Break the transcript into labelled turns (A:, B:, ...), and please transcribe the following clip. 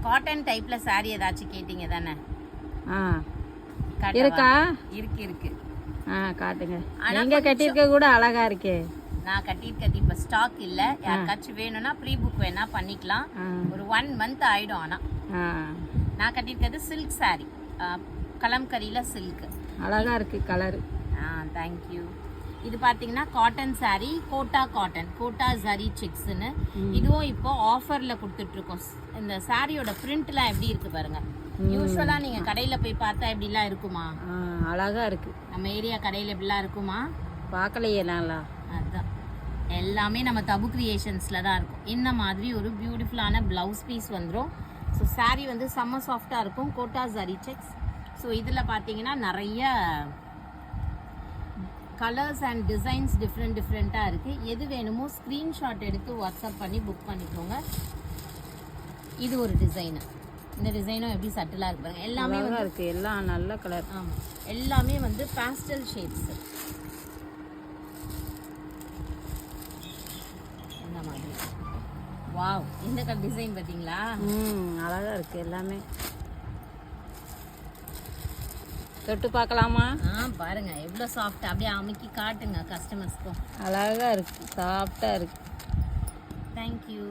A: Cotton டைப்ல saree ஏதாச்சும் கேட்டிங்க தானே?
B: இருக்கா?
A: இருக்கு.
B: காட்டுங்க. நீங்க கட்டியிருக்க கூட அழகா இருக்கே.
A: நான் கட்டியிருக்கிறது இப்போ ஸ்டாக் இல்லை. யாருக்காச்சும் வேணும்னா ப்ரீ புக் வேணா பண்ணிக்கலாம். ஒரு 1 month ஆயிடும். ஆனால் நான் கட்டியிருக்கிறது சில்க் saree, கலம்கரியில் சில்க்.
B: அழகா இருக்கு கலரு.
A: தேங்க்யூ. இது பார்த்தீங்கன்னா காட்டன் saree, கோட்டா ஜரி செக்ஸ்ன்னு. இதுவும் இப்போ ஆஃபரில் கொடுத்துட்ருக்கோம். இந்த சாரியோட பிரிண்ட்லாம் எப்படி இருக்கு பாருங்க. யூஸ்வலாக நீங்கள் கடையில் போய் பார்த்தா எப்படிலாம் இருக்குமா?
B: அழகா இருக்கு.
A: நம்ம ஏரியா கடையில் எப்படிலாம் இருக்குமா?
B: பார்க்கலையே நல்லா.
A: அதுதான் எல்லாமே நம்ம தபு கிரியேஷன்ஸில் தான் இருக்கும். இந்த மாதிரி ஒரு பியூட்டிஃபுல்லான ப்ளவுஸ் பீஸ் வந்துடும். ஸோ saree வந்து செம்ம சாஃப்டாக இருக்கும். Quota zari sex. ஸோ இதில் பார்த்தீங்கன்னா நிறைய கலர்ஸ் அண்ட் டிசைன்ஸ் டிஃப்ரெண்ட்டாக இருக்குது. எது வேணுமோ ஸ்க்ரீன்ஷாட் எடுத்து வாட்ஸ்அப் பண்ணி புக் பண்ணிக்கோங்க. இது ஒரு டிசைனு. இந்த டிசைனும் எப்படி சட்டிலாக இருக்கு பாருங்க. எல்லாமே
B: இருக்கு. எல்லாம் நல்ல கலர்.
A: ஆமாம், எல்லாமே வந்து பேஸ்டல் ஷேட்ஸ். இந்த மாதிரி வாவ், இந்த கலர் டிசைன் பார்த்தீங்களா?
B: அழகா இருக்கு. எல்லாமே தொட்டு பார்க்கலாமா?
A: பாருங்க எவ்வளோ சாஃப்ட். அப்படியே அமுக்கி காட்டுங்க கஸ்டமர்ஸ்க்கும்.
B: அழகா இருக்கு, சாஃப்டா இருக்கு.
A: தேங்க்யூ.